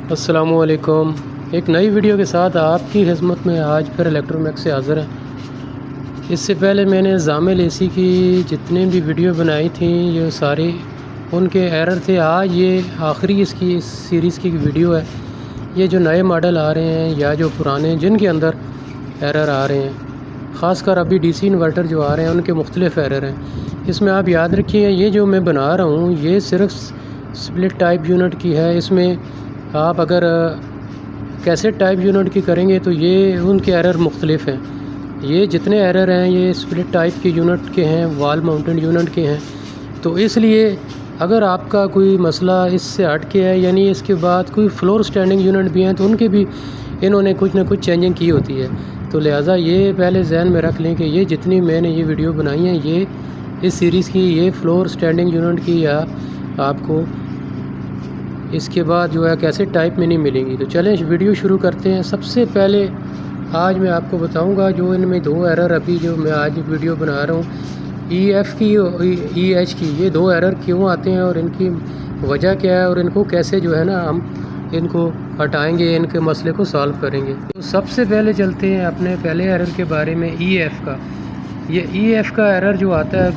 السلام علیکم۔ ایک نئی ویڈیو کے ساتھ آپ کی خدمت میں آج پھر الیکٹرومیکس سے حاضر ہیں۔ اس سے پہلے میں نے زامل اے سی کی جتنے بھی ویڈیو بنائی تھیں یہ ساری ان کے ایرر تھے۔ آج یہ آخری اس سیریز کی ویڈیو ہے۔ یہ جو نئے ماڈل آ رہے ہیں یا جو پرانے جن کے اندر ایرر آ رہے ہیں، خاص کر ابھی ڈی سی انورٹر جو آ رہے ہیں ان کے مختلف ایرر ہیں۔ اس میں آپ یاد رکھیے یہ جو میں بنا رہا ہوں یہ صرف سپلٹ ٹائپ یونٹ کی ہے۔ اس میں آپ اگر کیسٹ ٹائپ یونٹ کی کریں گے تو یہ ان کے ایرر مختلف ہیں۔ یہ جتنے ایرر ہیں یہ سپلٹ ٹائپ کے یونٹ کے ہیں، وال ماؤنٹنڈ یونٹ کے ہیں۔ تو اس لیے اگر آپ کا کوئی مسئلہ اس سے ہٹ کے ہے، یعنی اس کے بعد کوئی فلور سٹینڈنگ یونٹ بھی ہیں تو ان کے بھی انہوں نے کچھ نہ کچھ چینجنگ کی ہوتی ہے۔ تو لہٰذا یہ پہلے ذہن میں رکھ لیں کہ یہ جتنی میں نے یہ ویڈیو بنائی ہیں یہ اس سیریز کی یہ فلور سٹینڈنگ یونٹ کی یا آپ کو اس کے بعد جو ہے کیسے ٹائپ میں نہیں ملیں گی۔ تو چلیں ویڈیو شروع کرتے ہیں۔ سب سے پہلے آج میں آپ کو بتاؤں گا جو ان میں دو ایرر ابھی جو میں آج ویڈیو بنا رہا ہوں، ای ایف کی اور ای ایچ کی، یہ دو ایرر کیوں آتے ہیں اور ان کی وجہ کیا ہے اور ان کو کیسے جو ہے نا ہم ان کو ہٹائیں گے، ان کے مسئلے کو سالو کریں گے۔ تو سب سے پہلے چلتے ہیں اپنے پہلے ایرر کے بارے میں، ای ایف کا۔ یہ ای ایف کا ایرر جو آتا ہے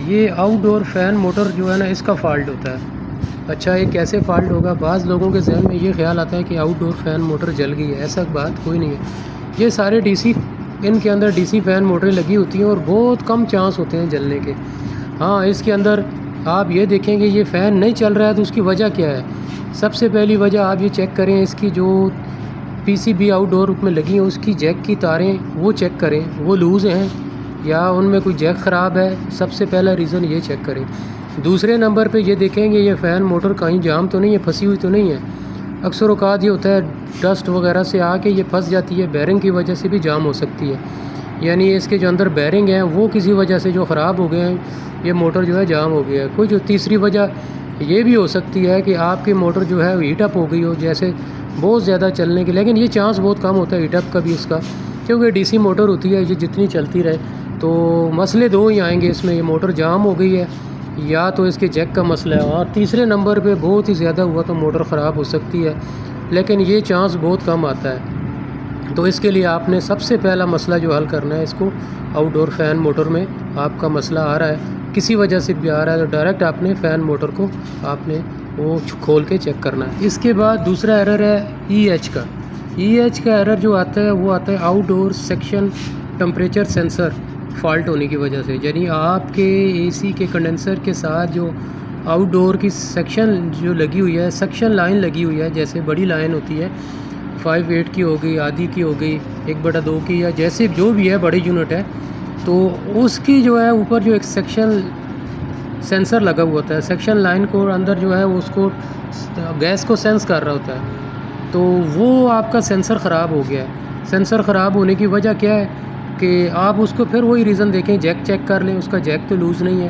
یہ آؤٹ ڈور فین موٹر جو ہے نا اس کا فالٹ ہوتا ہے۔ اچھا یہ کیسے فالٹ ہوگا؟ بعض لوگوں کے ذہن میں یہ خیال آتا ہے کہ آؤٹ ڈور فین موٹر جل گئی ہے، ایسا بات کوئی نہیں ہے۔ یہ سارے ڈی سی ان کے اندر ڈی سی فین موٹریں لگی ہوتی ہیں اور بہت کم چانس ہوتے ہیں جلنے کے۔ ہاں اس کے اندر آپ یہ دیکھیں کہ یہ فین نہیں چل رہا ہے تو اس کی وجہ کیا ہے؟ سب سے پہلی وجہ آپ یہ چیک کریں، اس کی جو پی سی بی آؤٹ ڈور میں لگی ہیں اس کی جیک کی تاریں وہ چیک کریں، وہ لوز ہیں یا ان میں کوئی جیک خراب ہے۔ سب سے پہلا ریزن یہ چیک کریں۔ دوسرے نمبر پہ یہ دیکھیں گے یہ فین موٹر کہیں جام تو نہیں ہے، پھنسی ہوئی تو نہیں ہے۔ اکثر اوقات یہ ہوتا ہے ڈسٹ وغیرہ سے آ کے یہ پھنس جاتی ہے، بیرنگ کی وجہ سے بھی جام ہو سکتی ہے، یعنی اس کے جو اندر بیرنگ ہیں وہ کسی وجہ سے جو خراب ہو گئے ہیں یہ موٹر جو ہے جام ہو گیا ہے۔ کوئی جو تیسری وجہ یہ بھی ہو سکتی ہے کہ آپ کی موٹر جو ہے ہیٹ اپ ہو گئی ہو، جیسے بہت زیادہ چلنے کی، لیکن یہ چانس بہت کم ہوتا ہے ہیٹ اپ کا بھی اس کا، کیونکہ ڈی سی موٹر ہوتی ہے یہ جتنی چلتی رہے۔ تو مسئلے دو ہی آئیں گے اس میں، یہ موٹر جام ہو گئی ہے یا تو اس کے جیک کا مسئلہ ہے، اور تیسرے نمبر پہ بہت ہی زیادہ ہوا تو موٹر خراب ہو سکتی ہے، لیکن یہ چانس بہت کم آتا ہے۔ تو اس کے لیے آپ نے سب سے پہلا مسئلہ جو حل کرنا ہے، اس کو آؤٹ ڈور فین موٹر میں آپ کا مسئلہ آ رہا ہے، کسی وجہ سے بھی آ رہا ہے تو ڈائریکٹ آپ نے فین موٹر کو آپ نے وہ کھول کے چیک کرنا ہے۔ اس کے بعد دوسرا ایرر ہے ای ایچ کا۔ ای ایچ کا ایرر جو آتا ہے وہ آتا ہے آؤٹ ڈور سیکشن ٹمپریچر سینسر فالٹ ہونے کی وجہ سے، یعنی آپ کے اے سی کے کنڈنسر کے ساتھ جو آؤٹ ڈور کی سیکشن جو لگی ہوئی ہے، سیکشن لائن لگی ہوئی ہے، جیسے بڑی لائن ہوتی ہے 5/8 کی ہو گئی، آدھی کی ہو گئی، 1/2 کی، یا جیسے جو بھی ہے بڑی یونٹ ہے، تو اس کی جو ہے اوپر جو ایک سیکشن سینسر لگا ہوا ہوتا ہے، سیکشن لائن کو اندر جو ہے اس کو گیس کو سینس کر رہا ہوتا ہے، تو وہ آپ کا سینسر خراب ہو گیا ہے۔ سینسر خراب ہونے کی وجہ کیا ہے کہ آپ اس کو پھر وہی ریزن دیکھیں، جیک چیک کر لیں، اس کا جیک تو لوز نہیں ہے۔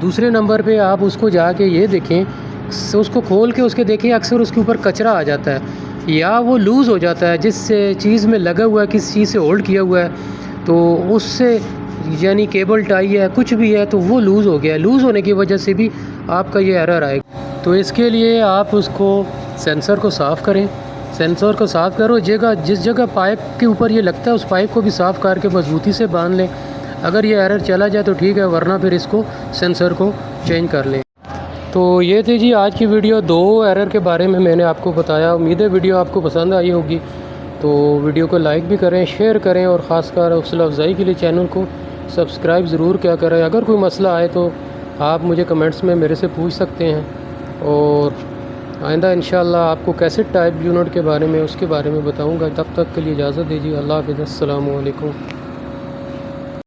دوسرے نمبر پہ آپ اس کو جا کے یہ دیکھیں، اس کو کھول کے اس کے دیکھیں، اکثر اس کے اوپر کچرا آ جاتا ہے یا وہ لوز ہو جاتا ہے، جس سے چیز میں لگا ہوا ہے، کس چیز سے ہولڈ کیا ہوا ہے، تو اس سے یعنی کیبل ٹائی ہے کچھ بھی ہے تو وہ لوز ہو گیا ہے، لوز ہونے کی وجہ سے بھی آپ کا یہ ایرر آئے گا۔ تو اس کے لیے آپ اس کو سینسر کو صاف کریں، سینسر کو صاف کرو، جس جگہ پائپ کے اوپر یہ لگتا ہے اس پائپ کو بھی صاف کر کے مضبوطی سے باندھ لیں۔ اگر یہ ایرر چلا جائے تو ٹھیک ہے، ورنہ پھر اس کو سینسر کو چینج کر لیں۔ تو یہ تھی جی آج کی ویڈیو، دو ایرر کے بارے میں نے آپ کو بتایا۔ امید ہے ویڈیو آپ کو پسند آئی ہوگی، تو ویڈیو کو لائک بھی کریں، شیئر کریں، اور خاص کر حوصلہ افزائی کے لیے چینل کو سبسکرائب ضرور کیا کریں۔ اگر کوئی مسئلہ آئے تو آپ مجھے کمنٹس میں میرے سے پوچھ سکتے ہیں، اور آئندہ انشاءاللہ آپ کو کیسے ٹائپ یونٹ کے بارے میں اس کے بارے میں بتاؤں گا۔ تب تک کے لیے اجازت دیجیے، اللہ حافظ، السلام علیکم۔